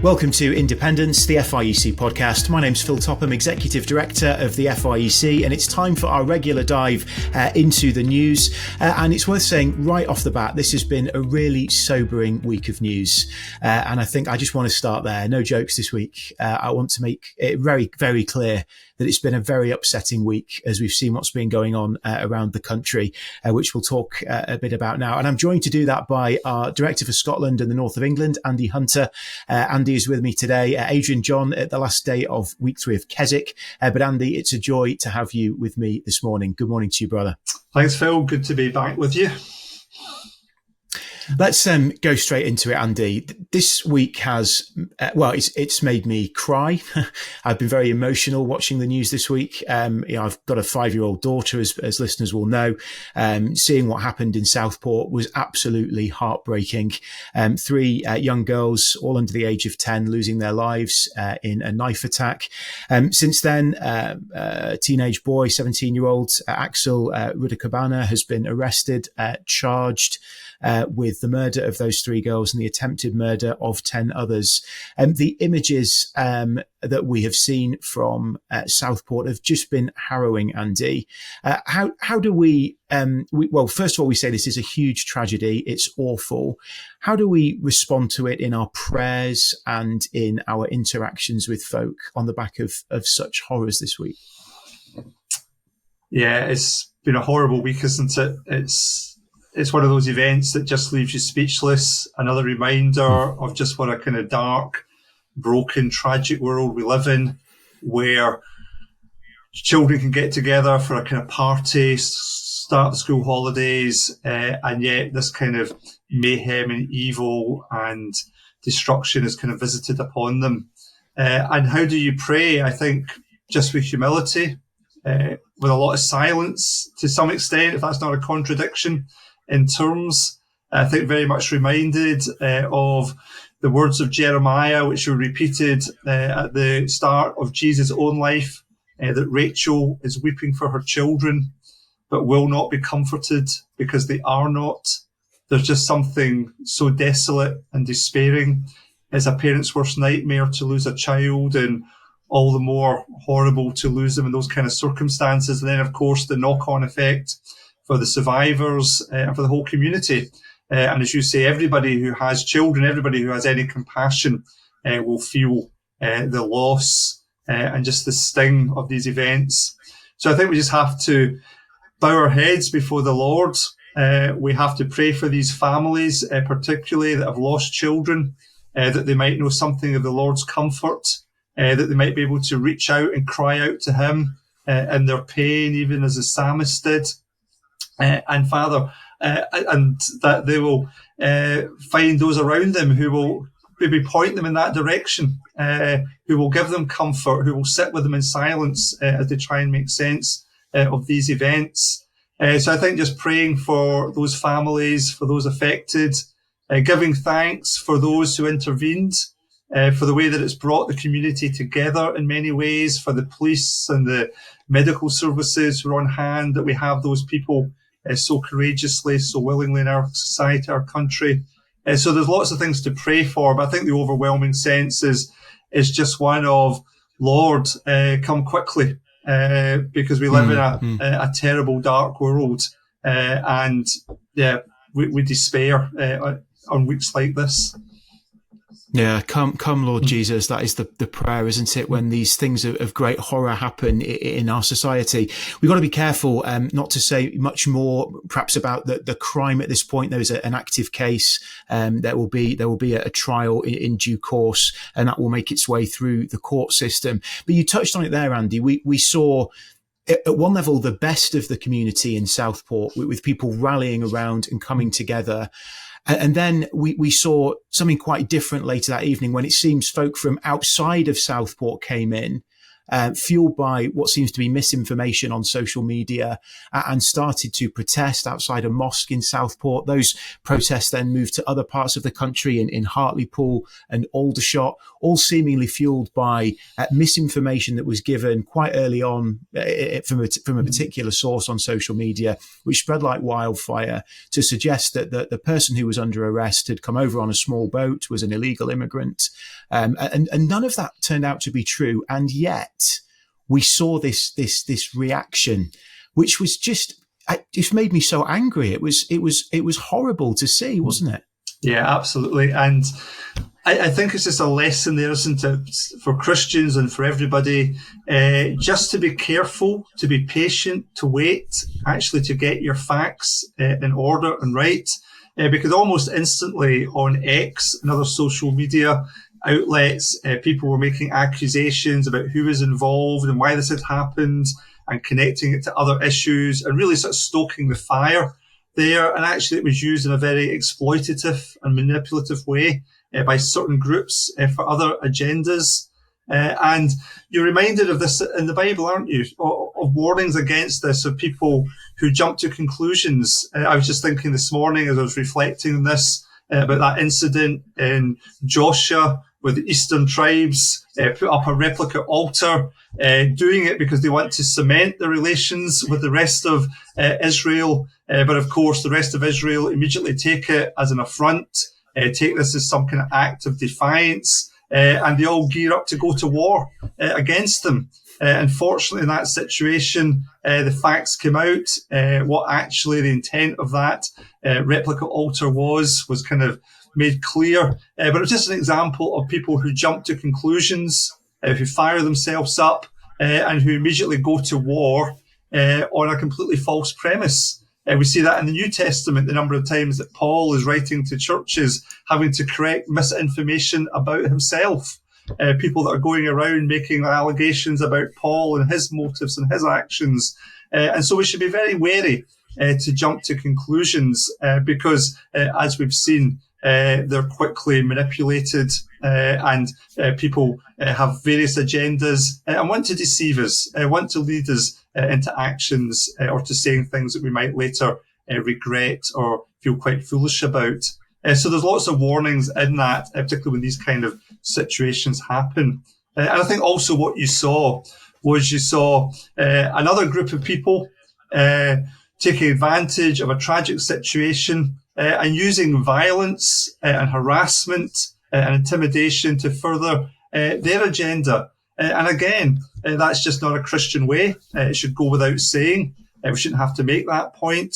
Welcome to Independence, the FIEC podcast. My name's Phil Topham, Executive Director of the FIEC, and it's time for our regular dive into the news. And it's worth saying right off the bat, this has been a really sobering week of news. And I think I just want to start there. No jokes this week. I want to make it very, very clear that it's been a very upsetting week as we've seen what's been going on around the country, which we'll talk a bit about now. And I'm joined to do that by our Director for Scotland and the North of England, Andy Hunter. Andy is with me today. Adrian John at the last day of week 3 of Keswick. But Andy, it's a joy to have you with me this morning. Good morning to you, brother. Thanks, Phil. Good to be back with you. Let's go straight into it, Andy. This week has, it's made me cry. I've been very emotional watching the news this week. I've got a 5-year-old daughter, as listeners will know. Seeing what happened in Southport was absolutely heartbreaking. 3 young girls, all under the age of 10, losing their lives in a knife attack. Since then, a teenage boy, 17-year-old Axel Rudakabana, has been arrested, charged with the murder of those 3 girls and the attempted murder of 10 others. The images that we have seen from Southport have just been harrowing, Andy. How do we, first of all, we say this is a huge tragedy. It's awful. How do we respond to it in our prayers and in our interactions with folk on the back of such horrors this week? Yeah, it's been a horrible week, isn't it? It's one of those events that just leaves you speechless. Another reminder of just what a kind of dark, broken, tragic world we live in, where children can get together for a kind of party, start the school holidays, and yet this kind of mayhem and evil and destruction is kind of visited upon them. And how do you pray? I think just with humility, with a lot of silence to some extent, if that's not a contradiction. In terms, I think very much reminded of the words of Jeremiah, which were repeated at the start of Jesus' own life, that Rachel is weeping for her children, but will not be comforted because they are not. There's just something so desolate and despairing. It's a parent's worst nightmare to lose a child, and all the more horrible to lose them in those kind of circumstances. And then, of course, the knock-on effect for the survivors and for the whole community. And as you say, everybody who has children, everybody who has any compassion will feel the loss and just the sting of these events. So I think we just have to bow our heads before the Lord. We have to pray for these families, particularly that have lost children, that they might know something of the Lord's comfort, that they might be able to reach out and cry out to Him in their pain, even as the psalmist did. And Father, and that they will find those around them who will maybe point them in that direction, who will give them comfort, who will sit with them in silence as they try and make sense of these events. So I think just praying for those families, for those affected, giving thanks for those who intervened, for the way that it's brought the community together in many ways, for the police and the medical services who are on hand, that we have those people so courageously, so willingly in our society, our country. So there's lots of things to pray for, but I think the overwhelming sense is just one of, Lord, come quickly, because we live in a terrible, dark world. And yeah, we despair on weeks like this. Yeah, come, Lord Jesus. That is the prayer, isn't it? When these things of great horror happen in our society, we've got to be careful not to say much more, perhaps about the crime at this point. There is an active case. There will be a trial in due course, and that will make its way through the court system. But you touched on it there, Andy. We saw at one level the best of the community in Southport, with people rallying around and coming together. And then we saw something quite different later that evening when it seems folk from outside of Southport came in fueled by what seems to be misinformation on social media, and started to protest outside a mosque in Southport. Those protests then moved to other parts of the country in Hartlepool and Aldershot, all seemingly fueled by misinformation that was given quite early on from a particular source on social media, which spread like wildfire to suggest that the person who was under arrest had come over on a small boat, was an illegal immigrant. And none of that turned out to be true. And yet we saw this reaction, which was just made me so angry. It was horrible to see, wasn't it? Yeah, absolutely. And I think it's just a lesson there, isn't it, for Christians and for everybody, just to be careful, to be patient, to wait, actually to get your facts in order and right. Because almost instantly on X and other social media outlets, people were making accusations about who was involved and why this had happened, and connecting it to other issues and really sort of stoking the fire there. And actually it was used in a very exploitative and manipulative way by certain groups for other agendas. And you're reminded of this in the Bible, aren't you? Of warnings against this, of people who jump to conclusions. I was just thinking this morning as I was reflecting on this about that incident in Joshua where the eastern tribes put up a replica altar, doing it because they want to cement their relations with the rest of Israel. But of course, the rest of Israel immediately take it as an affront, take this as some kind of act of defiance, and they all gear up to go to war against them. Unfortunately, in that situation, the facts came out. What actually the intent of that replica altar was kind of made clear. But it was just an example of people who jump to conclusions, who fire themselves up, and who immediately go to war on a completely false premise. We see that in the New Testament, the number of times that Paul is writing to churches, having to correct misinformation about himself. People that are going around making allegations about Paul and his motives and his actions. And so we should be very wary to jump to conclusions because, as we've seen, they're quickly manipulated and people have various agendas and want to deceive us, want to lead us into actions or to saying things that we might later regret or feel quite foolish about. So there's lots of warnings in that, particularly when these kind of situations happen. And I think also what you saw another group of people taking advantage of a tragic situation and using violence and harassment and intimidation to further their agenda. And again, that's just not a Christian way. It should go without saying. We shouldn't have to make that point.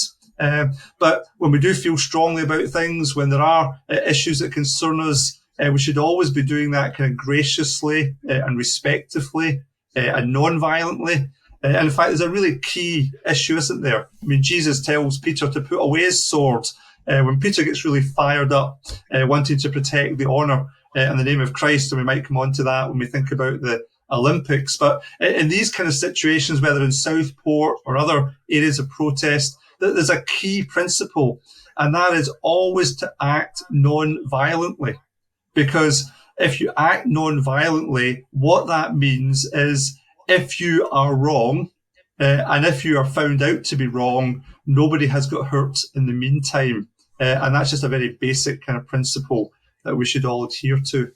But when we do feel strongly about things, when there are issues that concern us, we should always be doing that kind of graciously and respectfully and non-violently. And in fact, there's a really key issue, isn't there? I mean, Jesus tells Peter to put away his sword. When Peter gets really fired up, wanting to protect the honour in the name of Christ, and we might come on to that when we think about the Olympics. But in these kind of situations, whether in Southport or other areas of protest, there's a key principle, and that is always to act non-violently. Because if you act non-violently, what that means is if you are wrong, and if you are found out to be wrong, nobody has got hurt in the meantime. And that's just a very basic kind of principle that we should all adhere to.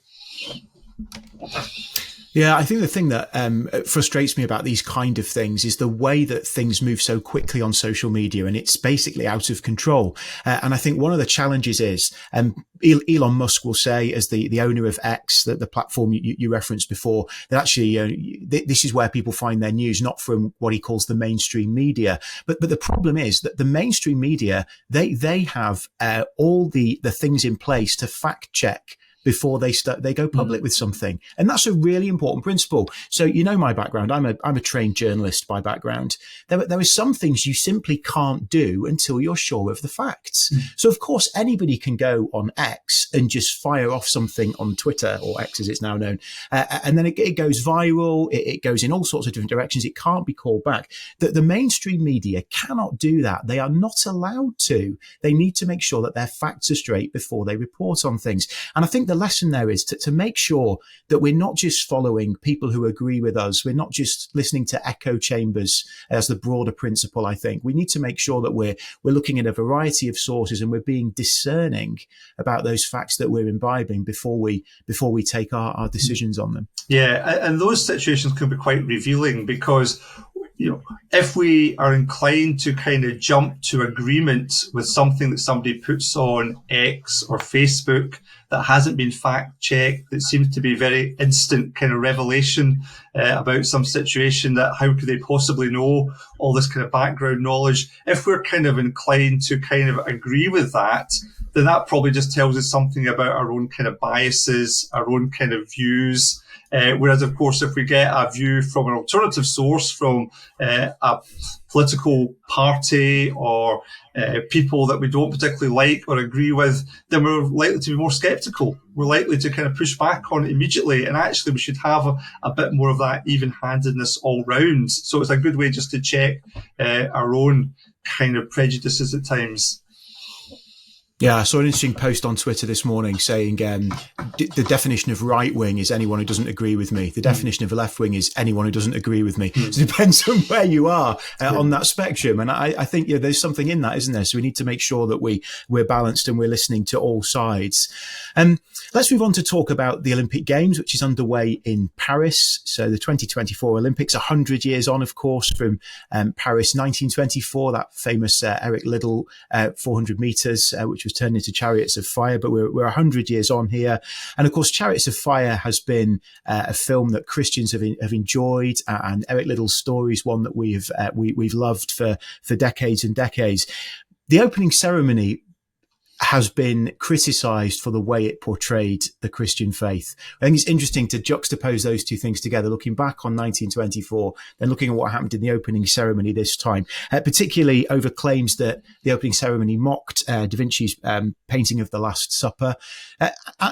Yeah, I think the thing that frustrates me about these kind of things is the way that things move so quickly on social media, and it's basically out of control. And I think one of the challenges is, Elon Musk will say, as the owner of X, the platform you referenced before, that actually this is where people find their news, not from what he calls the mainstream media. But the problem is that the mainstream media, they have all the things in place to fact check before they go public with something. And that's a really important principle. So, you know, my background, I'm a trained journalist by background. There are some things you simply can't do until you're sure of the facts. So of course, anybody can go on X and just fire off something on Twitter, or X as it's now known. And then it goes viral. It goes in all sorts of different directions. It can't be called back. The mainstream media cannot do that. They are not allowed to. They need to make sure that their facts are straight before they report on things. And I think the lesson there is to make sure that we're not just following people who agree with us. We're not just listening to echo chambers as the broader principle. I think we need to make sure that we're looking at a variety of sources and we're being discerning about those facts that we're imbibing before we take our decisions on them. Yeah, and those situations can be quite revealing because, if we are inclined to kind of jump to agreement with something that somebody puts on X or Facebook that hasn't been fact checked, that seems to be very instant kind of revelation about some situation, that how could they possibly know all this kind of background knowledge? If we're kind of inclined to kind of agree with that, then that probably just tells us something about our own kind of biases, our own kind of views. Whereas, of course, if we get a view from an alternative source, from a political party or people that we don't particularly like or agree with, then we're likely to be more sceptical. We're likely to kind of push back on it immediately. And actually, we should have a bit more of that even-handedness all round. So it's a good way just to check our own kind of prejudices at times. Yeah, I saw an interesting post on Twitter this morning saying the definition of right wing is anyone who doesn't agree with me. The definition of left wing is anyone who doesn't agree with me. So it depends on where you are on that spectrum. And I think there's something in that, isn't there? So we need to make sure that we're balanced and we're listening to all sides. Let's move on to talk about the Olympic Games, which is underway in Paris. So the 2024 Olympics, 100 years on, of course, from Paris 1924, that famous Eric Liddell 400 meters, which was turned into Chariots of Fire, but we're 100 years on here. And of course, Chariots of Fire has been a film that Christians have enjoyed, and Eric Liddell's story is one that we've loved for decades and decades. The opening ceremony has been criticised for the way it portrayed the Christian faith. I think it's interesting to juxtapose those two things together, looking back on 1924, then looking at what happened in the opening ceremony this time, particularly over claims that the opening ceremony mocked Da Vinci's painting of the Last Supper.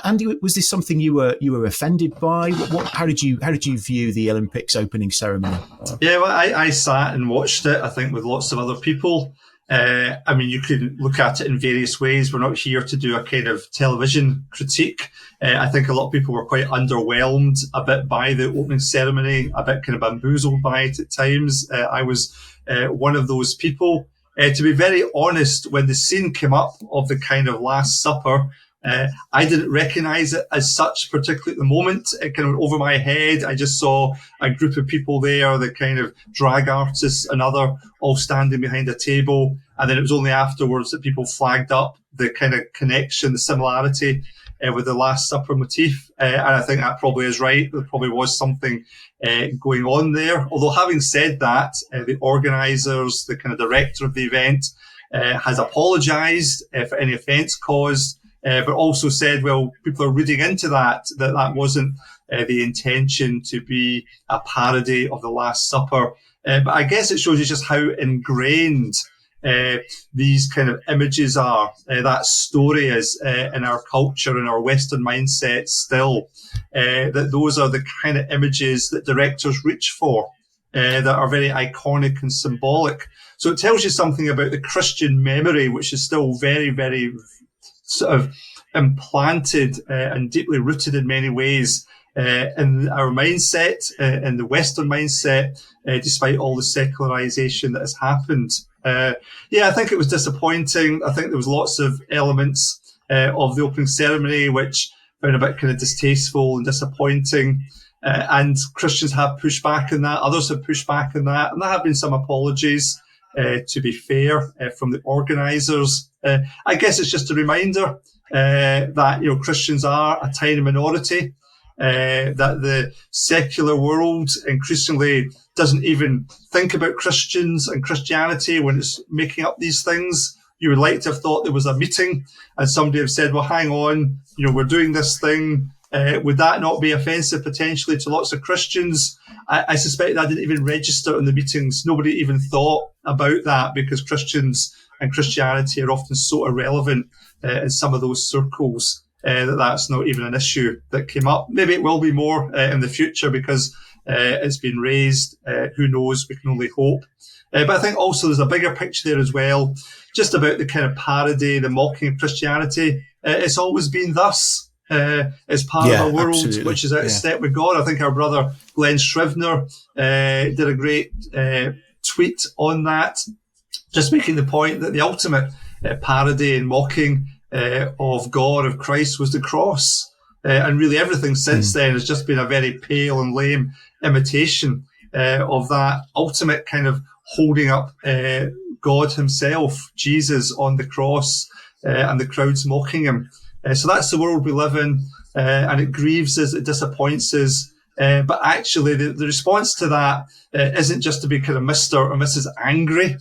Andy, was this something you were offended by? How did you view the Olympics opening ceremony? Yeah, well, I sat and watched it, I think, with lots of other people. You can look at it in various ways. We're not here to do a kind of television critique. I think a lot of people were quite underwhelmed a bit by the opening ceremony, a bit kind of bamboozled by it at times. I was one of those people. To be very honest, when the scene came up of the kind of Last Supper, I didn't recognise it as such, particularly at the moment. It kind of went over my head. I just saw a group of people there, the kind of drag artists and other, all standing behind a table. And then it was only afterwards that people flagged up the kind of connection, the similarity with the Last Supper motif. And I think that probably is right. There probably was something going on there. Although having said that, the organisers, the kind of director of the event, has apologised for any offence caused. But also said, well, people are reading into that wasn't the intention to be a parody of the Last Supper. But I guess it shows you just how ingrained these kind of images are, that story is in our culture, in our Western mindset still, that those are the kind of images that directors reach for, that are very iconic and symbolic. So it tells you something about the Christian memory, which is still very, very sort of implanted and deeply rooted in many ways in our mindset, in the Western mindset, despite all the secularization that has happened. I think it was disappointing. I think there was lots of elements of the opening ceremony which I found a bit kind of distasteful and disappointing. And Christians have pushed back on that. Others have pushed back on that. And there have been some apologies, to be fair, from the organisers. I guess it's just a reminder that Christians are a tiny minority, that the secular world increasingly doesn't even think about Christians and Christianity when it's making up these things. You would like to have thought there was a meeting and somebody have said, well, hang on, we're doing this thing. Would that not be offensive potentially to lots of Christians? I suspect that didn't even register in the meetings. Nobody even thought about that because Christians and Christianity are often so irrelevant in some of those circles that's not even an issue that came up. Maybe it will be more in the future because it's been raised. Who knows? We can only hope. But I think also there's a bigger picture there as well, just about the kind of parody, the mocking of Christianity. It's always been thus. as part of a world absolutely. which is out of step with God. I think our brother Glenn Scrivener did a great tweet on that, just making the point that the ultimate parody and mocking of God, of Christ, was the cross. And really everything since then has just been a very pale and lame imitation of that ultimate kind of holding up God himself, Jesus, on the cross, and the crowds mocking him. So that's the world we live in, and it grieves us, it disappoints us. But actually, the response to that isn't just to be kind of Mr. or Mrs. Angry,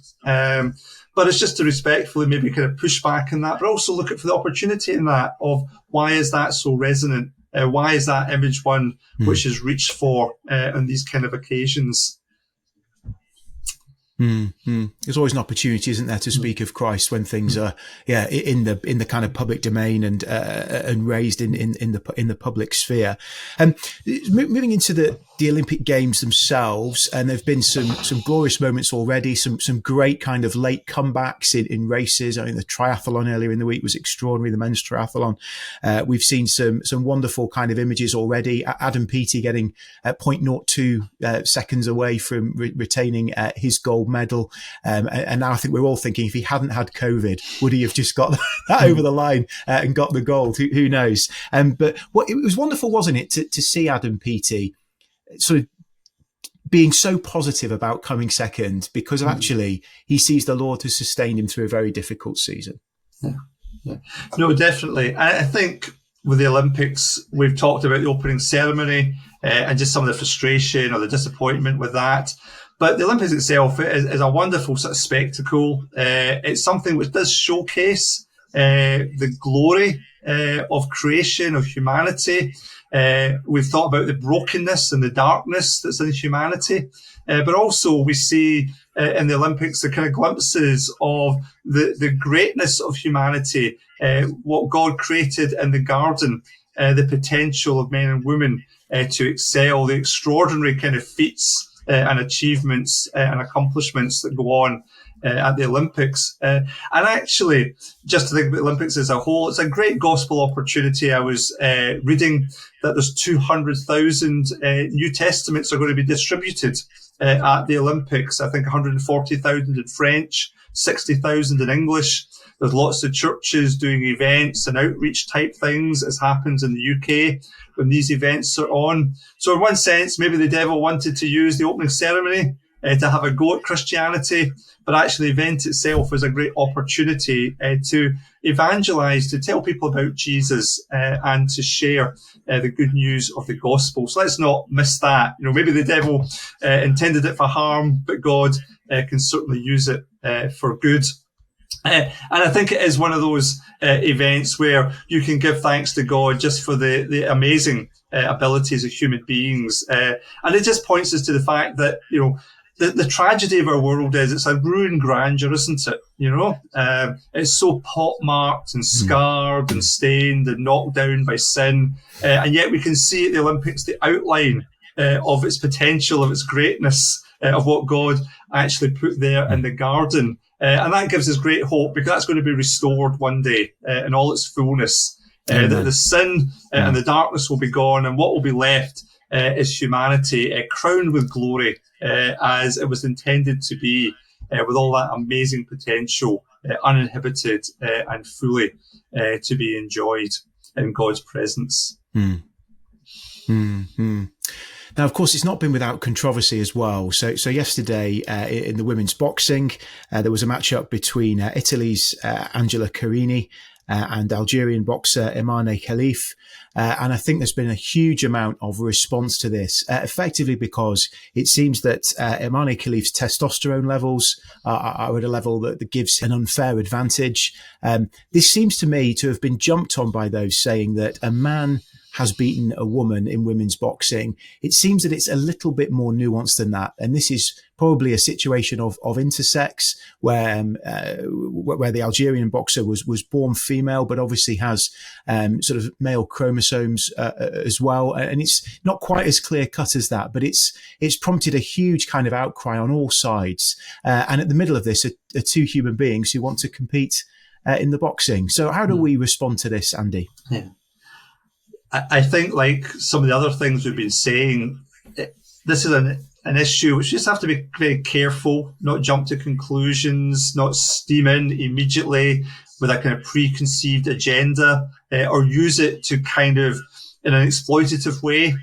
but it's just to respectfully maybe kind of push back in that, but also look at for the opportunity in that of why is that so resonant? Why is that image one which is reached for on these kind of occasions? There's always an opportunity, isn't there, to speak of Christ when things are, in the kind of public domain and raised in the public sphere. Moving into the Olympic Games themselves, and there've been some glorious moments already, some great kind of late comebacks in races. I mean, the triathlon earlier in the week was extraordinary, the men's triathlon. We've seen some wonderful kind of images already. Adam Peaty getting 0.02 seconds away from retaining his gold medal. And now I think we're all thinking, if he hadn't had COVID, would he have just got that over the line and got the gold? Who knows? But it was wonderful, wasn't it, to see Adam Peaty sort of being so positive about coming second, because of actually he sees the Lord has sustained him through a very difficult season. Yeah. No, definitely. I think with the Olympics, we've talked about the opening ceremony and just some of the frustration or the disappointment with that. But the Olympics itself is a wonderful sort of spectacle. It's something which does showcase the glory of creation, of humanity. We've thought about the brokenness and the darkness that's in humanity. But also we see in the Olympics the kind of glimpses of the greatness of humanity, what God created in the garden, the potential of men and women to excel, the extraordinary kind of feats and achievements and accomplishments that go on at the Olympics. And actually, just to think about the Olympics as a whole, it's a great gospel opportunity. I was reading that there's 200,000 New Testaments are going to be distributed at the Olympics. I think 140,000 in French, 60,000 in English. There's lots of churches doing events and outreach type things, as happens in the UK when these events are on. So in one sense, maybe the devil wanted to use the opening ceremony to have a go at Christianity, but actually the event itself is a great opportunity to evangelize, to tell people about Jesus and to share the good news of the gospel. So let's not miss that. You know, maybe the devil intended it for harm, but God can certainly use it for good. And I think it is one of those events where you can give thanks to God just for the amazing abilities of human beings. And it just points us to the fact that, you know, the tragedy of our world is it's a ruined grandeur, isn't it? You know, it's so pockmarked and scarred and stained and knocked down by sin. And yet we can see at the Olympics the outline of its potential, of its greatness, of what God actually put there in the garden. And that gives us great hope, because that's going to be restored one day in all its fullness. The sin and the darkness will be gone, and what will be left is humanity crowned with glory, as it was intended to be, with all that amazing potential, uninhibited and fully to be enjoyed in God's presence. Now, of course, it's not been without controversy as well. So yesterday in the women's boxing, there was a matchup between Italy's Angela Carini and Algerian boxer Imane Khalif. And I think there's been a huge amount of response to this, effectively because it seems that Imane Khalif's testosterone levels are at a level that gives an unfair advantage. This seems to me to have been jumped on by those saying that a man has beaten a woman in women's boxing. It seems that it's a little bit more nuanced than that. And this is probably a situation of intersex where the Algerian boxer was born female, but obviously has sort of male chromosomes as well. And it's not quite as clear cut as that, but it's prompted a huge kind of outcry on all sides. And at the middle of this are two human beings who want to compete in the boxing. So how do we respond to this, Andy? Yeah. I think, like some of the other things we've been saying, this is an issue which you just have to be very careful, not jump to conclusions, not steam in immediately with a kind of preconceived agenda, or use it to kind of, in an exploitative way,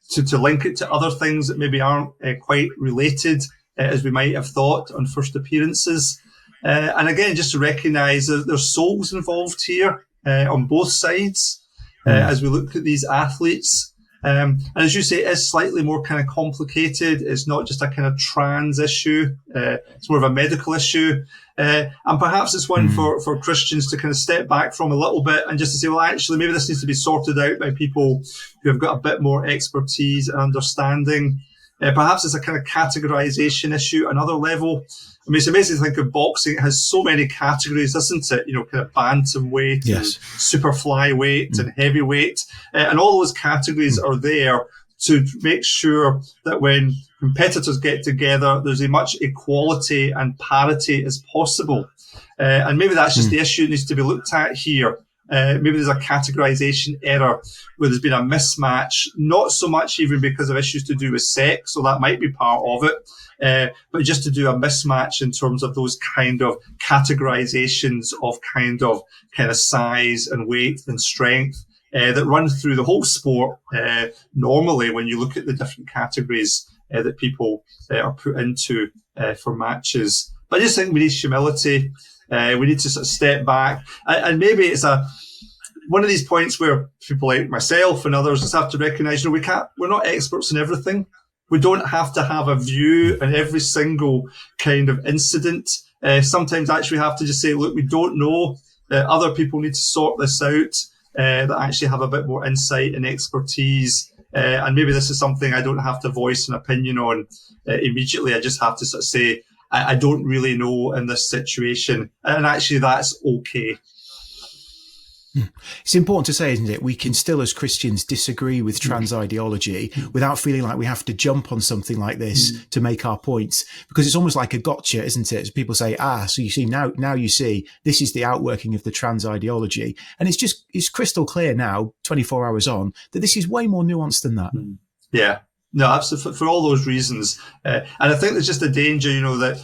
to link it to other things that maybe aren't quite related as we might have thought on first appearances. And again, just to recognise that there's souls involved here on both sides as we look at these athletes. And as you say, it is slightly more kind of complicated. It's not just a kind of trans issue. It's more of a medical issue. And perhaps it's one for Christians to kind of step back from a little bit and just to say, well, actually, maybe this needs to be sorted out by people who have got a bit more expertise and understanding. Perhaps it's a kind of categorization issue at another level. I mean, it's amazing to think of boxing. It has so many categories, doesn't it? You know, kind of bantamweight, yes, and super flyweight and heavyweight. And all those categories are there to make sure that when competitors get together, there's as much equality and parity as possible. And maybe that's just the issue that needs to be looked at here. Maybe there's a categorization error where there's been a mismatch, not so much even because of issues to do with sex, so that might be part of it, but just to do a mismatch in terms of those kind of categorizations of kind of size and weight and strength that run through the whole sport normally when you look at the different categories that people are put into for matches. But I just think we need humility. We need to sort of step back, and maybe it's one of these points where people like myself and others just have to recognise, you know, we're not experts in everything. We don't have to have a view on every single kind of incident. Sometimes actually we have to just say, look, we don't know. Other people need to sort this out that actually have a bit more insight and expertise. And maybe this is something I don't have to voice an opinion on immediately. I just have to sort of say, I don't really know in this situation. And actually, that's okay. It's important to say, isn't it? We can still, as Christians, disagree with trans ideology without feeling like we have to jump on something like this to make our points, because it's almost like a gotcha, isn't it? As people say, so you see, now you see, this is the outworking of the trans ideology. And it's crystal clear now, 24 hours on, that this is way more nuanced than that. Yeah. No, absolutely. For all those reasons. And I think there's just a danger, you know, that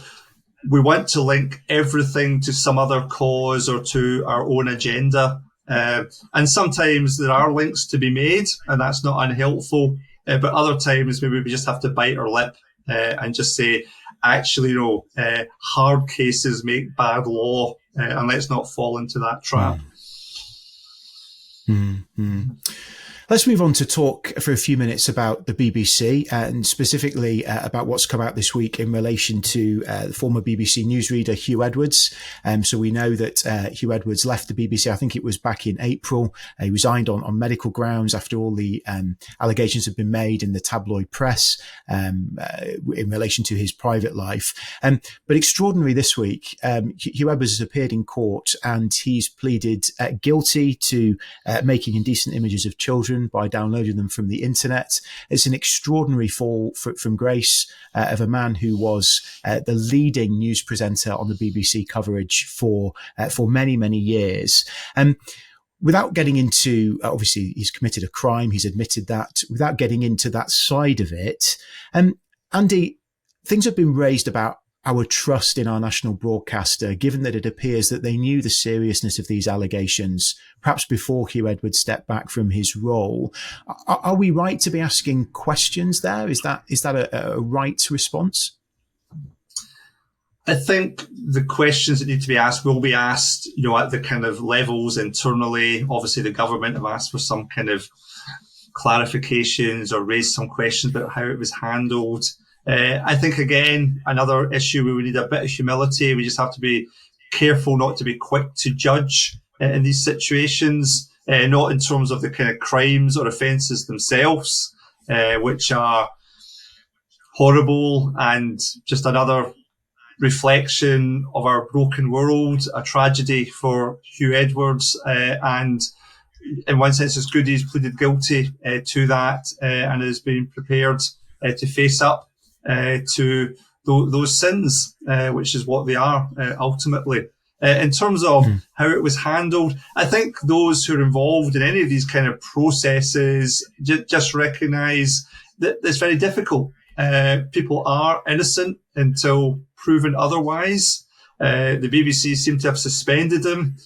we want to link everything to some other cause or to our own agenda. And sometimes there are links to be made, and that's not unhelpful. But other times, maybe we just have to bite our lip and just say, actually, you know, hard cases make bad law, and let's not fall into that trap. Let's move on to talk for a few minutes about the BBC and specifically about what's come out this week in relation to the former BBC newsreader Huw Edwards. So we know that Huw Edwards left the BBC, I think it was back in April. He resigned on medical grounds after all the allegations had been made in the tabloid press in relation to his private life. But extraordinary this week, Huw Edwards has appeared in court and he's pleaded guilty to making indecent images of children by downloading them from the internet. It's an extraordinary fall from grace of a man who was the leading news presenter on the BBC coverage for many, many years. Without getting into, obviously, he's committed a crime, he's admitted that, without getting into that side of it, Andy, things have been raised about our trust in our national broadcaster, given that it appears that they knew the seriousness of these allegations, perhaps before Huw Edwards stepped back from his role. Are we right to be asking questions there? Is that a right response? I think the questions that need to be asked will be asked, you know, at the kind of levels internally. Obviously, the government have asked for some kind of clarifications or raised some questions about how it was handled. I think, again, another issue where we need a bit of humility. We just have to be careful not to be quick to judge in these situations, not in terms of the kind of crimes or offences themselves, which are horrible and just another reflection of our broken world, a tragedy for Huw Edwards, and in one sense it's good he's pleaded guilty to that and has been prepared to face up to those sins, which is what they are ultimately. In terms of how it was handled, I think those who are involved in any of these kind of processes just recognise that it's very difficult. People are innocent until proven otherwise. The BBC seemed to have suspended him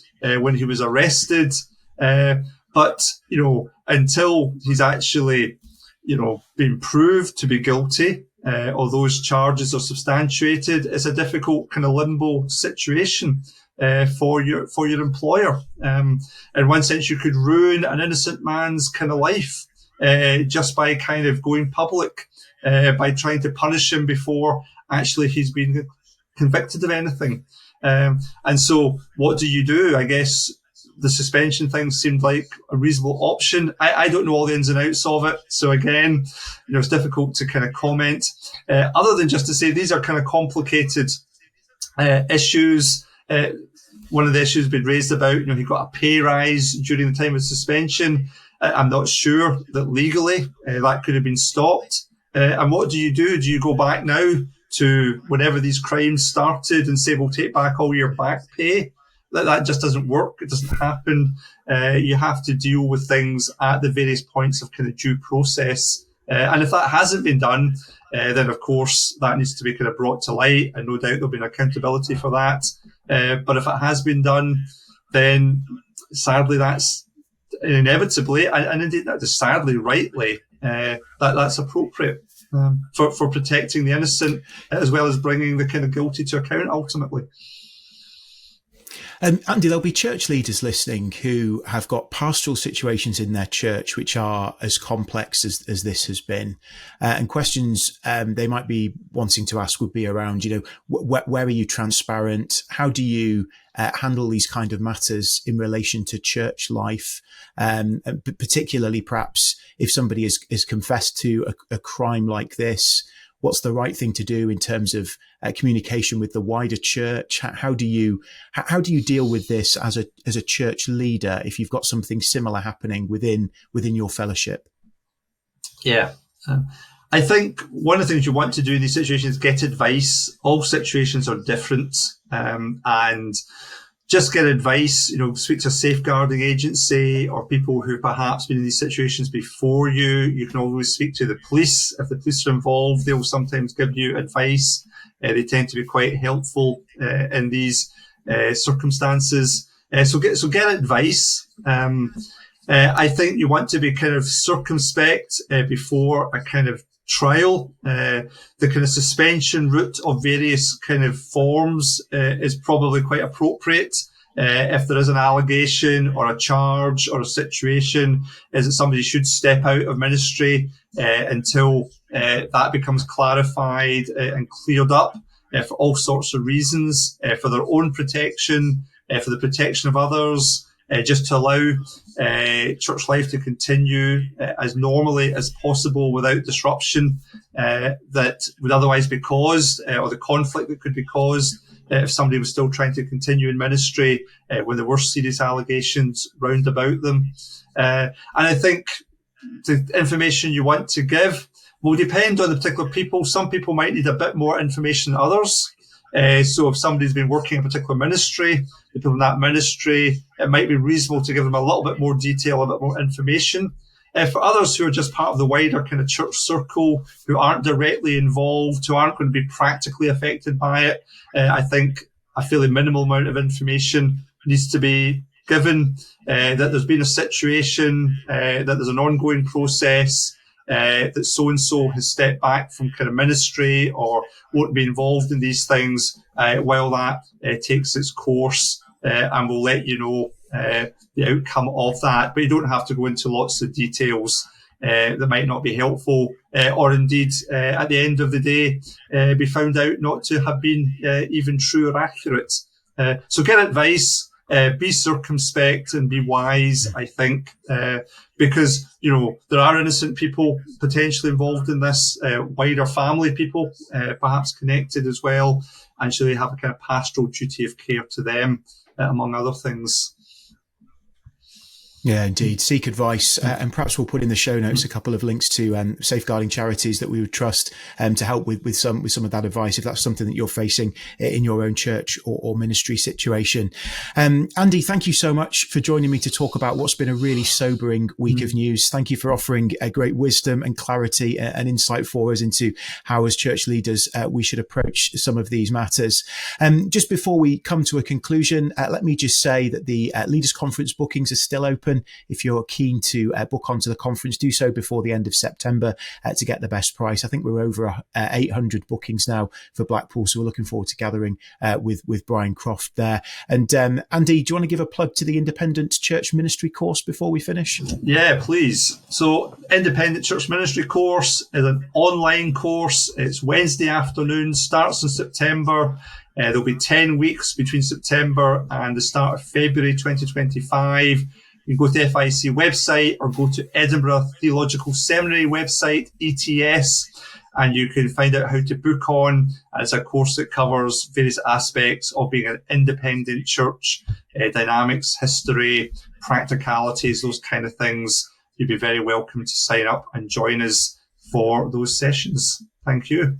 when he was arrested. But, until he's actually, been proved to be guilty, or those charges are substantiated, it's a difficult kind of limbo situation for your employer. In one sense, you could ruin an innocent man's kind of life just by kind of going public, by trying to punish him before actually he's been convicted of anything. And so what do? I guess the suspension thing seemed like a reasonable option. I don't know all the ins and outs of it. So again, it's difficult to kind of comment, other than just to say these are kind of complicated issues. One of the issues been raised about, he got a pay rise during the time of suspension. I'm not sure that legally that could have been stopped. And what do? Do you go back now to whenever these crimes started and say, we'll take back all your back pay? That just doesn't work. It doesn't happen. You have to deal with things at the various points of kind of due process. And if that hasn't been done, then of course that needs to be kind of brought to light, and no doubt there'll be an accountability for that. But if it has been done, then sadly that's inevitably, and indeed that is sadly rightly, that's appropriate for protecting the innocent, as well as bringing the kind of guilty to account ultimately. Andy, there'll be church leaders listening who have got pastoral situations in their church which are as complex as this has been. And questions they might be wanting to ask would be around, where are you transparent? How do you handle these kind of matters in relation to church life? And particularly perhaps if somebody is confessed to a crime like this, what's the right thing to do in terms of communication with the wider church? How do you deal with this as a church leader if you've got something similar happening within your fellowship? Yeah. I think one of the things you want to do in these situations is get advice. All situations are different, and just get advice. Speak to a safeguarding agency or people who perhaps been in these situations before you. You can always speak to the police. If the police are involved, they will sometimes give you advice. They tend to be quite helpful in these circumstances. So get advice. I think you want to be kind of circumspect before a kind of trial. The kind of suspension route of various kind of forms is probably quite appropriate. If there is an allegation or a charge or a situation, is that somebody should step out of ministry until that becomes clarified and cleared up for all sorts of reasons, for their own protection, for the protection of others, just to allow church life to continue as normally as possible without disruption that would otherwise be caused, or the conflict that could be caused if somebody was still trying to continue in ministry when there were serious allegations round about them. And I think the information you want to give will depend on the particular people. Some people might need a bit more information than others. So if somebody's been working in a particular ministry, the people in that ministry, it might be reasonable to give them a little bit more detail, a bit more information. For others who are just part of the wider kind of church circle, who aren't directly involved, who aren't going to be practically affected by it, I think a fairly minimal amount of information needs to be given, that there's been a situation, that there's an ongoing process, that so-and-so has stepped back from kind of ministry or won't be involved in these things while that takes its course, and we'll let you know the outcome of that. But you don't have to go into lots of details that might not be helpful, or indeed at the end of the day be found out not to have been even true or accurate. So get advice, be circumspect and be wise, I think, because, there are innocent people potentially involved in this, wider family people, perhaps connected as well, and should they have a kind of pastoral duty of care to them, among other things. Yeah, indeed. Seek advice, and perhaps we'll put in the show notes a couple of links to safeguarding charities that we would trust to help with some of that advice, if that's something that you're facing in your own church or ministry situation. Andy, thank you so much for joining me to talk about what's been a really sobering week of news. Thank you for offering great wisdom and clarity and insight for us into how, as church leaders, we should approach some of these matters. Just before we come to a conclusion, let me just say that the Leaders Conference bookings are still open. If you're keen to book onto the conference, do so before the end of September to get the best price. I think we're over 800 bookings now for Blackpool, so we're looking forward to gathering with Brian Croft there. And Andy, do you want to give a plug to the Independent Church Ministry course before we finish? Yeah, please. So Independent Church Ministry course is an online course. It's Wednesday afternoon, starts in September. There'll be 10 weeks between September and the start of February 2025. You can go to the FIEC website or go to Edinburgh Theological Seminary website, ETS, and you can find out how to book on. It's a course that covers various aspects of being an independent church, dynamics, history, practicalities, those kind of things. You'd be very welcome to sign up and join us for those sessions. Thank you.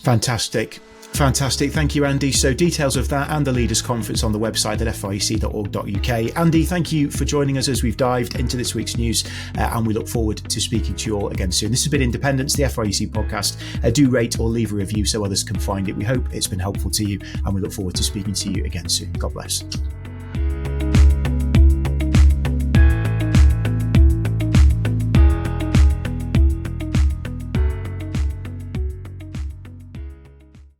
Fantastic. Thank you, Andy. So details of that and the Leaders Conference on the website at fiec.org.uk. Andy, thank you for joining us as we've dived into this week's news, and we look forward to speaking to you all again soon. This has been Independence, the FIEC podcast. Do rate or leave a review so others can find it. We hope it's been helpful to you, and we look forward to speaking to you again soon. God bless.